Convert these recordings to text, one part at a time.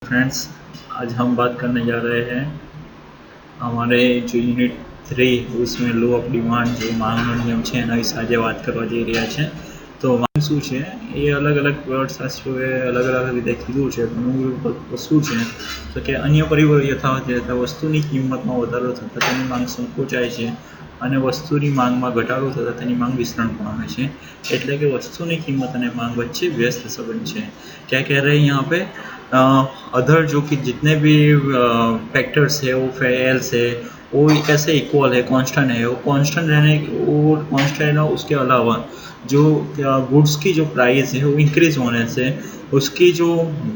Friends, आज हम बात करने जा रहे हैं हमारे जो યુનિટ 3 उसमें લો ઓફ ડિમાન્ડ जो માંગનો નિયમ છે એના વિશે આજે વાત કરવા જઈ રહ્યા છે। તો માંગ શું છે એ અલગ અલગ અર્થશાસ્ત્રીઓએ અલગ અલગ રીતે કીધું છે। શું છે તો કે અન્ય પરિબળો યથાવત રહેતા વસ્તુની કિંમતમાં વધારો થતાં તેની માંગ સંકોચાય છે અને વસ્તુની માંગમાં ઘટાડો થતાં તેની માંગ વિસ્તરણ પામે છે। એટલે કે વસ્તુની કિંમત અને માંગ वच्चे व्यस्त संबंध है। क्या कह रहे हैं यहाँ पे अदर जो कि जितने भी फैक्टर्स है वो फेल्स है वो कैसे इक्वल है, कांस्टेंट है, वो कांस्टेंट रहने और कांस्टेंट है। उसके अलावा जो गुड्स की जो प्राइस है वो इंक्रीज होने से उसकी जो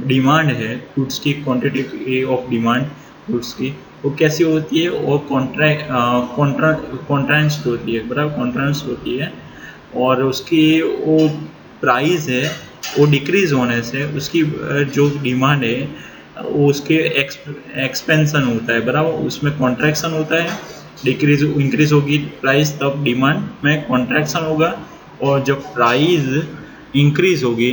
डिमांड है, गुड्स की क्वांटिटी ऑफ डिमांड गुड्स की वो कैसी होती है और कॉन्ट्रास्ट होती है, बराबर कॉन्ट्रास्ट होती है। और उसकी वो प्राइस है वो डिक्रीज़ होने से उसकी जो डिमांड है वो उसके एक्सपेंशन होता है, बराबर उसमें कॉन्ट्रैक्शन होता है। डिक्रीज इंक्रीज होगी प्राइस तब डिमांड में कॉन्ट्रैक्शन होगा, और जब प्राइस इंक्रीज होगी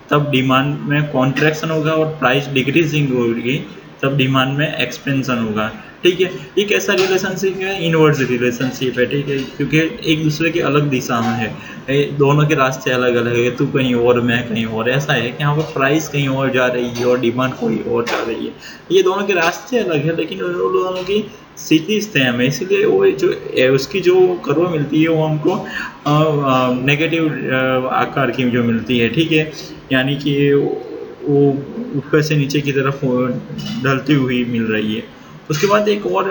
तब डिमांड में कॉन्ट्रैक्शन होगा, और प्राइस डिक्रीजिंग होगी तब डिमांड में एक्सपेंशन होगा। ठीक है, ये कैसा रिलेशनशिप है? इनवर्स रिलेशनशिप है। ठीक है, क्योंकि एक दूसरे की अलग दिशा में है, दोनों के रास्ते अलग अलग है, तू कहीं और मैं कहीं और। ऐसा है कि यहाँ पर प्राइस कहीं और जा रही है और डिमांड कोई और जा रही है। ये दोनों के रास्ते अलग है लेकिन उन दोनों की स्थिति सेम है, इसलिए वो जो उसकी जो कर्व मिलती है वो हमको नेगेटिव आकार की जो मिलती है। ठीक है, यानी कि वो ऊपर से नीचे की तरफ ढलती हुई मिल रही है। उसके बाद एक और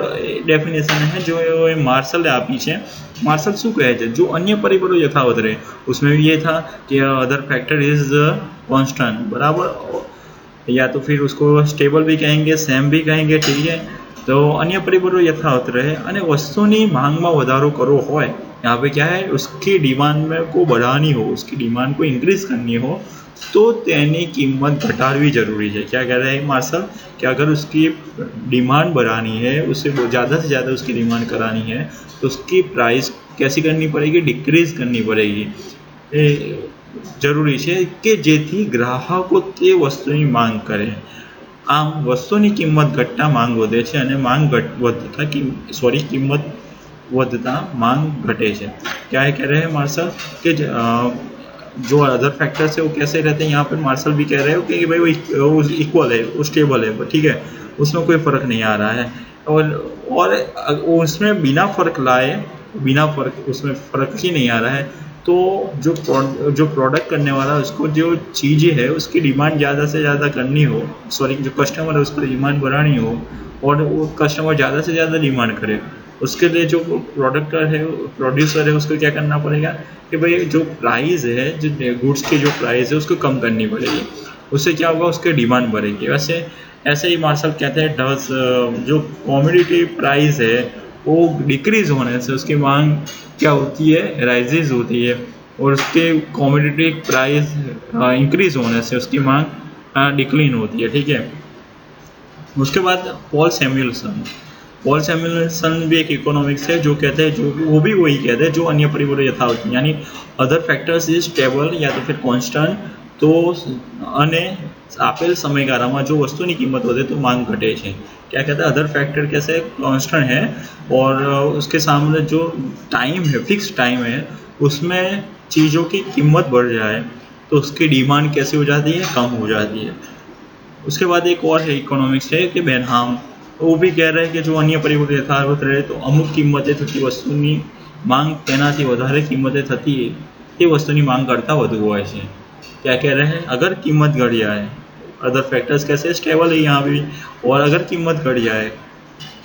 डेफिनेशन है जो मार्शल है पीछे। मार्शल शू कहे છે? जो अन्य परिबળો यथावत रहे। उसमें भी ये था कि अदर फैक्टर इज कांस्टेंट, बराबर, या तो फिर उसको स्टेबल भी कहेंगे, सेम भी कहेंगे। ठीक है, तो अन्य परिबળો यथावत रहे અને વસ્તુની માંગમાં વધારો કરવો હોય, यहाँ पे क्या है, उसकी डिमांड में को बढ़ानी हो, उसकी डिमांड को इंक्रीज करनी हो तो तेनी कीमत घटाड़वी जरूरी है। क्या कह रहे हैं मार्शल कि अगर उसकी डिमांड बढ़ानी है, उसे ज़्यादा से ज़्यादा उसकी डिमांड करानी है तो उसकी प्राइस कैसी करनी पड़ेगी? डिक्रीज करनी पड़ेगी। जरूरी है कि जेथी ग्राहको ते वस्तुनी मांग करे। आम वस्तुनी किंमत घटता मांग वधे छे अने मांग વધતા किंमत વધતા मांग घटे छे। क्या कह रहे हैं मार्शल कि जो अदर फैक्टर्स है वो कैसे रहते हैं? यहाँ पर मार्शल भी कह रहे हो कि भाई वो इक्वल है, वो स्टेबल है, ठीक है, उसमें कोई फ़र्क नहीं आ रहा है। और उसमें बिना फ़र्क लाए, बिना फ़र्क उसमें फ़र्क ही नहीं आ रहा है तो जो प्रोडक्ट करने वाला उसको जो चीज़ें है उसकी डिमांड ज़्यादा से ज़्यादा करनी हो, सॉरी जो कस्टमर है उसको डिमांड बढ़ानी हो और वो कस्टमर ज़्यादा से ज़्यादा डिमांड करे, उसके लिए जो प्रोडक्टर है, प्रोड्यूसर है, उसको क्या करना पड़ेगा कि भाई जो प्राइस है, जो गुड्स की जो प्राइस है उसको कम करनी पड़ेगी। उससे क्या होगा? उसकी डिमांड बढ़ेगी। वैसे ऐसे ही मार्शल कहते हैं डस जो कॉमोडिटी प्राइस है वो डिक्रीज़ होने से उसकी मांग क्या होती है? राइजेज होती है, और उसके कॉमोडिटी प्राइस इंक्रीज़ होने से उसकी मांग डिक्लीन होती है। ठीक है, उसके बाद पॉल सैमुएल्सन भी एक इकोनॉमिक्स है जो कहते हैं, जो वो भी वही कहते हैं, जो अन्य परिबળો यथावत यानी अदर फैक्टर्स इज स्टेबल या तो फिर कांस्टेंट, तो अने આપેલ સમયગાળામાં जो वस्तुની કિંમત વધે तो मांग घटे છે। क्या कहते हैं? अदर फैक्टर कैसे कांस्टेंट है और उसके सामने जो टाइम है, फिक्स टाइम है, उसमें चीज़ों की कीमत बढ़ जाए तो उसकी डिमांड कैसी हो जाती है? कम हो जाती है। उसके बाद एक और है इकोनॉमिक्स है कि बेनहाम, वो भी कह रहे हैं कि जो अन्य परिबળો यथावत रहे तो अमुक किंमतें थती वस्तुनी मांग तेनाथी વધારે કિંમતે થતી તે વસ્તુની માંગ કરતાં વધુ હોય છે। क्या कह रहे हैं? अगर कीमत घट जाए, अदर फैक्टर्स कैसे स्टेबल है यहाँ भी, और अगर कीमत घट जाए,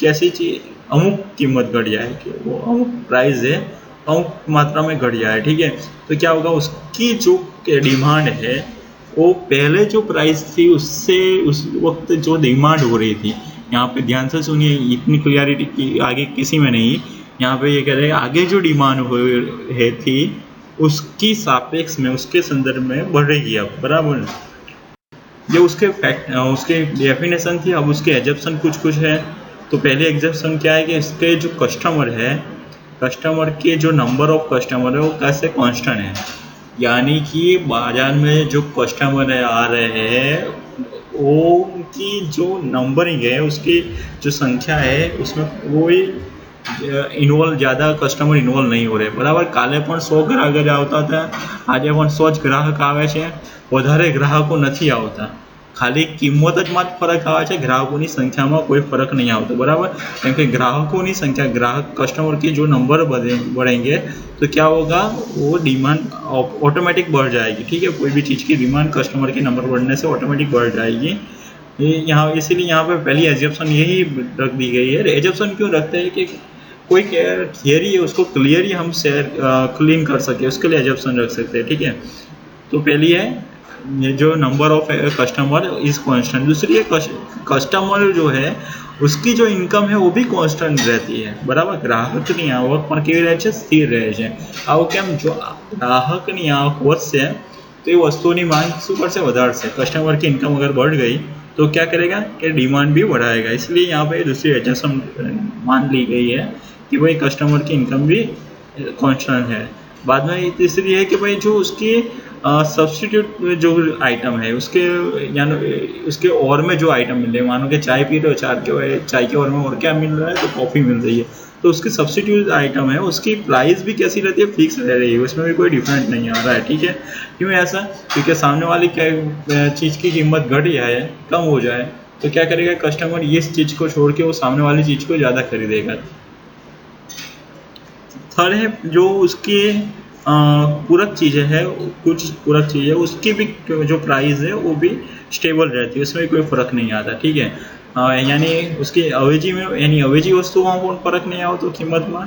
कैसी चीज़, अमुक कीमत घट जाए कि वो अमुक प्राइस है अमुक मात्रा में घट जाए। ठीक है, तो क्या होगा? उसकी जो डिमांड है वो पहले जो प्राइस थी उससे उस वक्त जो डिमांड हो रही थी, यहाँ पे ध्यान से सुनिए, इतनी क्लियरिटी की आगे किसी में नहीं। यहाँ पे ये कह रहे हैं आगे जो डिमांड हो है थी उसकी सापेक्ष में, उसके संदर्भ में बढ़ेगी अब, बराबर। ये उसके डेफिनेशन थी। अब उसके एजप्शन कुछ है। तो पहले एग्जप्शन क्या है कि इसके जो कस्टमर है, कस्टमर के जो नंबर ऑफ कस्टमर है वो कैसे कांस्टेंट है, यानी कि बाजार में जो कस्टमर आ रहे हैं वो की जो नंबरिंग है, उसकी जो संख्या है, उसमें कोई ज़्यादा कस्टमर इन्वॉल्व नहीं हो रहे। बराबर, काले પણ 100 ગ્રાહક જ આવતા હતા, આજે પણ 100 જ ગ્રાહક આવે છે, વધારે ગ્રાહકો નથી આવતા। ખાલી કિંમત જ માત્ર ફરક આવે છે, ગ્રાહકોની સંખ્યામાં કોઈ ફરક नहीं આવતો। बराबर, क्योंकि ग्राहकों की संख्या, ग्राहक कस्टमर की जो नंबर बढ़ेंगे तो क्या होगा, वो डिमांड ऑटोमेटिक बढ़ जाएगी। ठीक है, कोई भी चीज़ की डिमांड कस्टमर के नंबर बढ़ने से ऑटोमेटिक बढ़ जाएगी। ये यहाँ इसीलिए यहाँ पे पहली एजम्पशन यही रख दी गई है। एजम्पशन क्यों रखते हैं कि कोई थियरी है उसको क्लियरली हम क्लीन कर सके, उसके लिए एजम्पशन रख सकते हैं। ठीक है, तो पहली है ये जो number of customer is constant. दूसरी है कस्टमर जो है उसकी जो इनकम है वो भी कांस्टेंट रहती है। बराबर, ग्राहकની આવક પણ કેવી રહે છે, સ્થિર રહે છે। આવું કેમ? જો ગ્રાહકની આવક વધશે तो ये वस्तुओं मांग शू करશે, વધારશે। कस्टमर की इनकम अगर बढ़ गई तो क्या करेगा कि डिमांड भी बढ़ाएगा। इसलिए यहाँ पे दूसरी एडजस्टमेंट मान ली गई है कि भाई कस्टमर की इनकम भी कांस्टेंट है। बाद में तीसरी है कि भाई जो उसकी सब्सटीट्यूट जो आइटम है उसके यानी उसके और में जो आइटम मिल रहे हैं, मानो कि चाय पी रहे हो, चाय के और में और क्या मिल रहा है, तो कॉफ़ी मिल रही है, तो उसकी सब्सटीट्यूट आइटम है उसकी प्राइस भी कैसी रहती है, फिक्स रह रही है, उसमें भी कोई डिफरेंट नहीं आ रहा है। ठीक है, क्यों ऐसा? क्योंकि सामने वाली क्या चीज़ की कीमत घट जाए, कम हो जाए, तो क्या करेगा कस्टमर, इस चीज़ को छोड़ के वो सामने वाली चीज़ को ज़्यादा खरीदेगा। थर्ड है जो उसकी पूरक चीज़ें है, कुछ पूरक चीज़ें उसकी भी जो प्राइस है वो भी स्टेबल रहती है, उसमें कोई फ़र्क नहीं आता। ठीक है, यानी उसकी अवेजी में, यानी अवेजी वस्तुओं में फ़र्क नहीं आवतो किंमत में,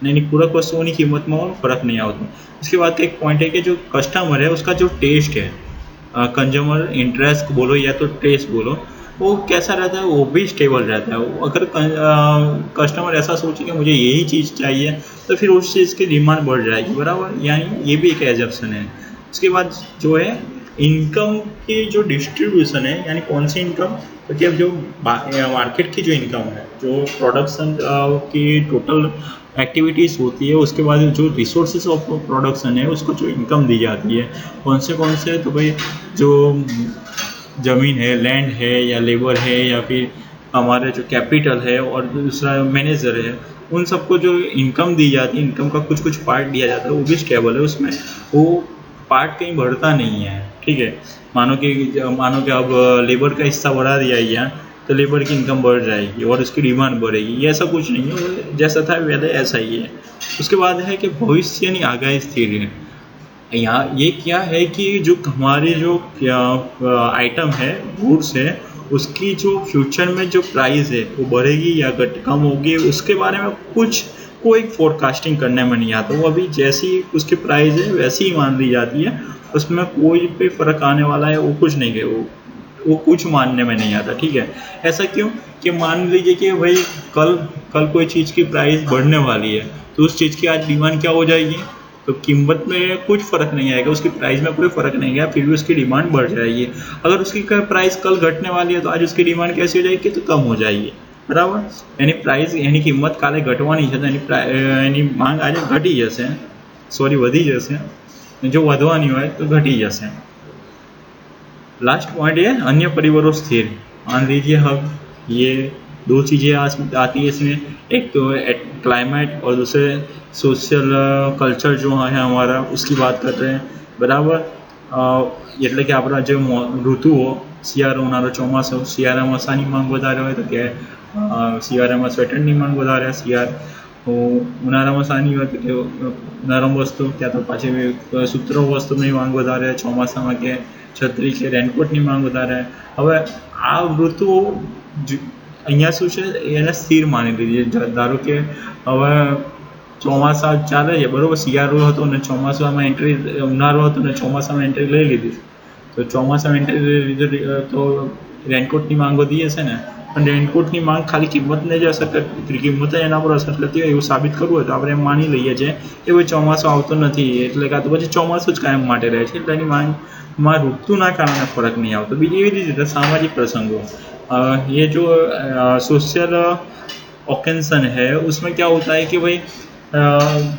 यानी पूरक वस्तुओं की कीमत में फ़र्क नहीं आवतो। उसके बाद का एक पॉइंट है कि जो कस्टमर है उसका जो टेस्ट है, कंज्यूमर इंटरेस्ट बोलो या तो टेस्ट बोलो, वो कैसा रहता है, वो भी स्टेबल रहता है। अगर कस्टमर ऐसा सोचे कि मुझे यही चीज़ चाहिए तो फिर उस चीज़ की डिमांड बढ़ जाएगी। बराबर, यानी ये भी एक एजम्पशन है। उसके बाद जो है इनकम की जो डिस्ट्रीब्यूशन है, यानी कौन सी इनकम, तो कि अब जो मार्केट की जो इनकम है, जो प्रोडक्शन की टोटल एक्टिविटीज़ होती है, उसके बाद जो रिसोर्सेज ऑफ प्रोडक्शन है उसको जो इनकम दी जाती है, कौन से, तो भाई जो ज़मीन है, लैंड है, या लेबर है, या फिर हमारे जो कैपिटल है, और दूसरा मैनेजर है, उन सबको जो इनकम दी जाती है, इनकम का कुछ पार्ट दिया जाता है, वो भी स्टेबल है, उसमें वो पार्ट कहीं बढ़ता नहीं है। ठीक है, मानो कि अब लेबर का हिस्सा बढ़ा दिया गया तो लेबर की इनकम बढ़ जाएगी और उसकी डिमांड बढ़ेगी, ये ऐसा कुछ नहीं है, वो जैसा था पहले ऐसा ही है। उसके बाद है कि भविष्य आगाही स्थिर है। यहाँ ये क्या है कि जो हमारे जो आइटम है, गुड्स है, उसकी जो फ्यूचर में जो प्राइस है वो बढ़ेगी या कम होगी, उसके बारे में कोई फोरकास्टिंग करने में नहीं आता। वो अभी जैसी उसकी प्राइस है वैसी ही मान ली जाती है, उसमें कोई भी फ़र्क आने वाला है वो कुछ नहीं है, वो कुछ मानने में नहीं आता। ठीक है, ऐसा क्यों? कि मान लीजिए कि भाई कल कोई चीज़ की प्राइस बढ़ने वाली है, तो उस चीज़ की आज डिमांड क्या हो जाएगी, तो कीमत में कुछ फ़र्क नहीं आएगा, उसकी प्राइस में कोई फ़र्क नहीं आएगा, फिर भी उसकी डिमांड बढ़ जाएगी। अगर उसकी प्राइस कल घटने वाली है तो आज उसकी डिमांड कैसी हो जाएगी, तो कम हो जाएगी। बराबर, यानी प्राइस यानी किंमत काले घटवानी है, यानी मांग आज घटी जैसे, सॉरी वधी जैसे, जो વધવાની હોય तो घटी जैसे। लास्ट पॉइंट है अन्य परिवारों स्थिर। मान लीजिए अब ये दो चीज़ें आती है इसमें, एक तो क्लाइमेट और दूसरे सोशल कल्चर जो है हमारा, उसकी बात कर रहे हैं। बराबर, એટલે કે આપણા જે ઋતુઓ શિયાળો, ઉનાળો, ચોમાસું, શિયાળામાં શાની માંગ વધારે હોય તો કે શિયાળામાં સ્વેટરની માંગ વધારે, ઉનાળામાં શાની હોય તો કે નરમ વસ્તુ ક્યાં તો પાછી સૂત્રો વસ્તુની માંગ વધારે, ચોમાસામાં કે છત્રી કે રેનકોટની માંગ વધારે। હવે આ ઋતુઓ અહીંયા શું છે, એને સ્થિર માની લીધી। ધારો કે હવે ચોમાસા ચાલે છે, બરાબર, શિયાળો હતો ને ચોમાસામાં એન્ટ્રી, ઉનાળો હતો ને ચોમાસામાં એન્ટ્રી લઈ લીધી, તો ચોમાસામાં એન્ટ્રી લઈ લીધી તો રેનકોટની માંગ વધી જશે ને। પણ રેનકોટની માંગ ખાલી કિંમતને જ અસર કરતી, કિંમત એના પર અસર કરતી હોય એવું સાબિત કરવું હોય તો આપણે એમ માની લઈએ છીએ કે ભાઈ ચોમાસું આવતો નથી, એટલે કાં તો પછી ચોમાસું જ કાયમ માટે રહે છે, એટલે એની માંગમાં ઋતુના કારણે ફરક નહીં આવતો। બીજી એવી રીતે સામાજિક प्रसंगों, ये जो सोशल ऑकेजन है उसमें क्या होता है कि भाई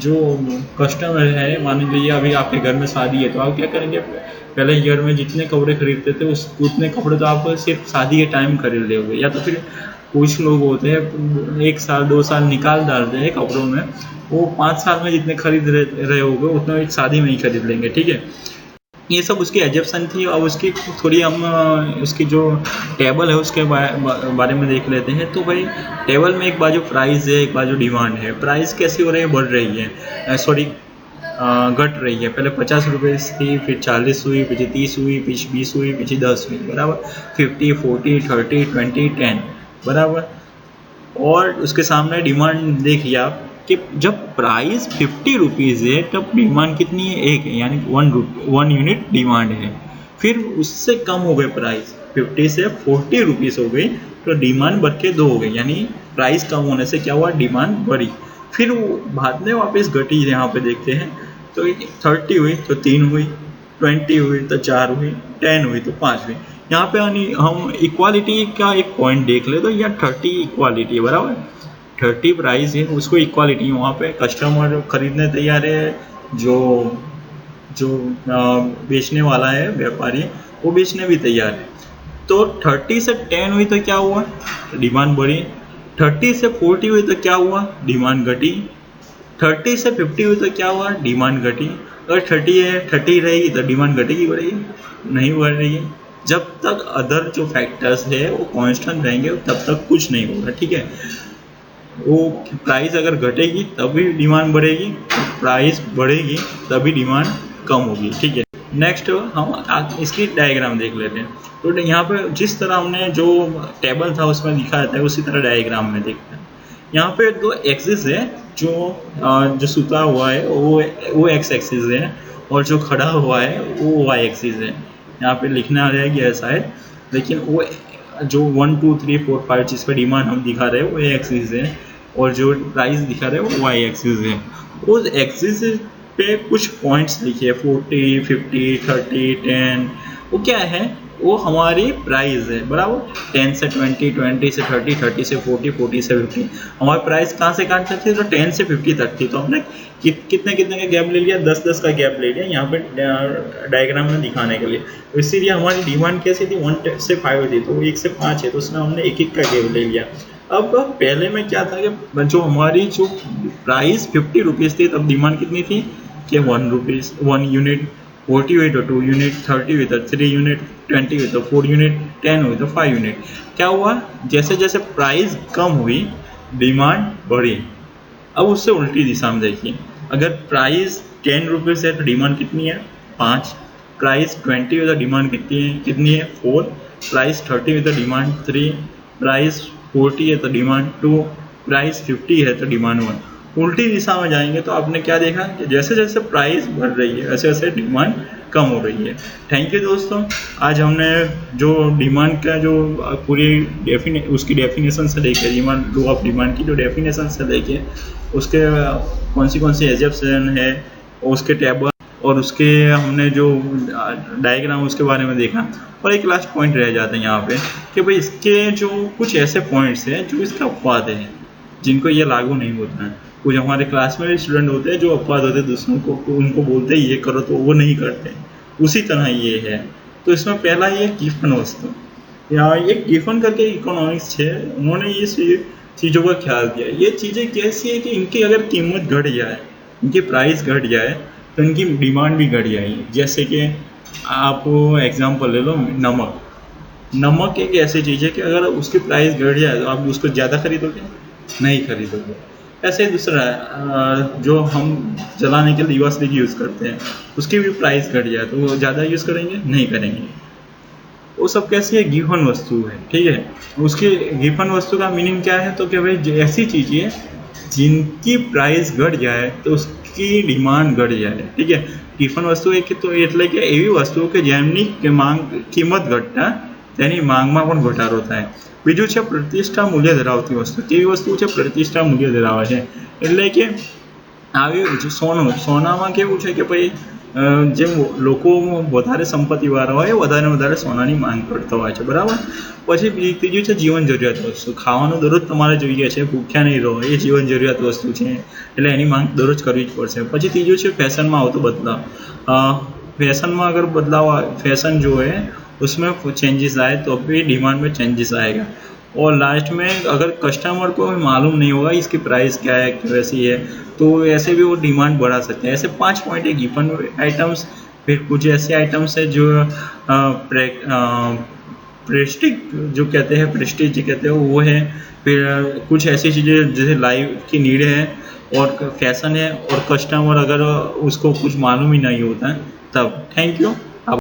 जो कस्टमर है, मान लीजिए अभी आपके घर में शादी है तो आप क्या करेंगे, पहले ईयर में जितने कपड़े खरीदते थे उतने कपड़े तो आप सिर्फ शादी के टाइम खरीद लोगे, या तो फिर कुछ लोग होते हैं 1 साल 2 साल निकाल डालते हैं कपड़ों में, वो 5 साल में जितने खरीद रहे होगे उतना एक शादी में ही खरीद लेंगे, ठीक है। ये सब उसकी एजप्शन थी। अब उसकी थोड़ी हम उसकी जो टेबल है उसके बारे में देख लेते हैं। तो भाई टेबल में एक बाजू प्राइस है, एक बाजू डिमांड है। प्राइस कैसी हो रही है, बढ़ रही है, सॉरी घट रही है। पहले 50 रुपये थी, फिर 40 हुई, फिर 30 हुई, फिर 20 हुई, फिर 10 हुई, बराबर। 50, 40, 30, 20, 10, बराबर। और उसके सामने डिमांड देखिए आप कि जब प्राइस 50 रुपीज़ है तब डिमांड कितनी है, 1 है, यानी 1 यूनिट डिमांड है। फिर उससे कम हो गए प्राइस, 50 से 40 रुपीज़ हो गई तो डिमांड बढ़ के 2 हो गई, यानी प्राइस कम होने से क्या हुआ, डिमांड बढ़ी। फिर वो बाद में वापस घटी, यहाँ पे देखते हैं तो 30 हुई तो 3 हुई, 20 हुई तो 4 हुई, 10 हुई तो 5 हुई। यहाँ पे हम इक्वालिटी का एक पॉइंट देख ले तो यहाँ 30 इक्वालिटी है, बराबर। 30 प्राइस है, उसको इक्वालिटी, वहाँ पे कस्टमर खरीदने तैयार है, जो बेचने वाला है व्यापारी वो बेचने भी तैयार है। तो 30 से 10 हुई तो क्या हुआ, डिमांड बढ़ी। 30 से 40 हुई तो क्या हुआ, डिमांड घटी। 30 से 50 हुई तो क्या हुआ, डिमांड घटी। अगर 30 रहेगी तो डिमांड घटेगी, बढ़ेगी नहीं, बढ़ रही है। जब तक अदर जो फैक्टर्स है वो कांस्टेंट रहेंगे तब तक कुछ नहीं होगा, ठीक है। वो प्राइस अगर घटेगी तभी डिमांड बढ़ेगी, प्राइस बढ़ेगी तभी डिमांड कम होगी, ठीक है। नेक्स्ट हम इसकी डायग्राम देख लेते हैं। तो यहाँ पे जिस तरह हमने जो टेबल था उसमें दिखाया था उसी तरह डायग्राम में देखते हैं। यहाँ पे 2 एक्सिस है, जो सुता हुआ है वो एक्स एक्सिस है, और जो खड़ा हुआ है वो वाई एक्सिस है। यहाँ पे लिखना आ जाएगी ऐसा है, लेकिन वो जो 1 2 3 4 5 जिस पर डिमांड हम दिखा रहे हैं वो एक्सिस है, और जो प्राइस दिखा रहे हैं वो वाई एक्सिस है। उस एक्सिस पे कुछ पॉइंट्स लिखिए, 40, 50, 30, 10, वो क्या है, वो हमारी प्राइस है, बराबर। 10 से 20, 20 से 30, 30 से 40, 40 से 50। हमारी प्राइस कहाँ से कहाँ तक थी, तो 10 से 50 तक थी। तो हमने कितने का गैप ले लिया, 10 का गैप ले लिया यहाँ पे डायग्राम में दिखाने के लिए। तो इसीलिए हमारी डिमांड कैसी थी, 1 से 5 थी, तो 1 से 5 है, तो उसमें हमने 1 का गैप ले लिया। अब पहले में क्या था कि जो हमारी जो प्राइस 50 रुपीज़ थी तब डिमांड कितनी थी कि 1 यूनिट। 40 हुई तो 2 यूनिट, 30 हुई तो 3 यूनिट, 20 हुई तो 4 यूनिट, 10 हुई तो 5 यूनिट। क्या हुआ, जैसे जैसे प्राइस कम हुई डिमांड बढ़ी। अब उससे उल्टी दिशा में देखिए, अगर प्राइस 10 रुपीज़ है तो डिमांड कितनी है, 5। प्राइस 20 है तो डिमांड कितनी है 4। प्राइस 30 है तो डिमांड 3। प्राइस 40 है तो डिमांड 2। प्राइस 50 है तो डिमांड 1। उल्टी दिशा में जाएंगे तो आपने क्या देखा कि जैसे जैसे प्राइस बढ़ रही है वैसे वैसे डिमांड कम हो रही है। थैंक यू दोस्तों, आज हमने जो डिमांड का जो पूरी उसकी डेफिनेशन से लेके, डिमांड लॉ ऑफ डिमांड की जो डेफिनेशन से लेके उसके कौन सी एजप्शन है, उसके टेबल और उसके हमने जो डायग्राम उसके बारे में देखा। और एक लास्ट पॉइंट रह जाता है यहाँ पे कि भाई इसके जो कुछ ऐसे पॉइंट्स हैं जो इसका अपवाद है, जिनको ये लागू नहीं होता है। कुछ हमारे क्लास में भी स्टूडेंट होते हैं जो अपवाद होते हैं दूसरों को, तो उनको बोलते हैं ये करो तो वो नहीं करते, उसी तरह ये है। तो इसमें पहला ये गिफन वस्तु, या ये गिफन करके इकोनॉमिक्स है, उन्होंने ये चीज़ों का ख्याल दिया। ये चीज़ें कैसी है कि इनकी अगर कीमत घट जाए, इनकी प्राइस घट जाए तो इनकी डिमांड भी घट जाएगी। जैसे कि आप एग्जाम्पल ले लो, नमक एक ऐसी चीज़ है कि अगर उसकी प्राइस घट जाए तो आप उसको ज़्यादा खरीदोगे, नहीं खरीदोगे। ऐसे दूसरा जो हम जलाने के लिए दिवा स्टिक यूज़ करते हैं, उसकी भी प्राइस घट जाए तो वो ज़्यादा यूज़ करेंगे, नहीं करेंगे। वो सब कैसी है, गिफन वस्तु है, ठीक है। उसके गिफन वस्तु का मीनिंग क्या है, तो कि भाई ऐसी चीज़ें जिनकी प्राइस घट जाए तो उसकी डिमांड घट जाए, ठीक है। गिफन वस्तु एक तो એટલે કે એવી વસ્તુ કે જેમની કિંમત ઘટતા તેની માંગમાં પણ ઘટાડો થાય। બીજું છે પ્રતિષ્ઠા મૂલ્ય ધરાવતી વસ્તુ। કેવી વસ્તુ છે, પ્રતિષ્ઠા મૂલ્ય ધરાવે છે। એટલે કે આવી સોનામાં કેવું છે કે ભાઈ જે લોકો વધારે સંપત્તિવાળા હોય વધારે ને વધારે સોનાની માંગ કરતા હોય છે, બરાબર। પછી ત્રીજું છે જીવન જરૂરિયાત વસ્તુ। ખાવાનું દરરોજ તમારે જોઈએ છે, ભૂખ્યા નહીં રહો, એ જીવન જરૂરિયાત વસ્તુ છે, એટલે એની માંગ દરરોજ કરવી જ પડશે। પછી ત્રીજું છે ફેશનમાં આવતો બદલાવ। फैशन में अगर फैशन जो है उसमें चेंजेस आए तो भी डिमांड में चेंजेस आएगा। और लास्ट में अगर कस्टमर को भी मालूम नहीं होगा इसकी प्राइस क्या है कैसी है, तो ऐसे भी वो डिमांड बढ़ा सकते हैं। ऐसे 5 पॉइंट है गिवन आइटम्स। फिर कुछ ऐसे आइटम्स है जो प्रेस्टिज जो कहते हैं, प्रेस्टिज कहते हैं वो है। फिर कुछ ऐसी चीज़ें जैसे लाइफ की नीड है और फैशन है, और कस्टमर अगर उसको कुछ मालूम ही नहीं होता है तब। Thank you.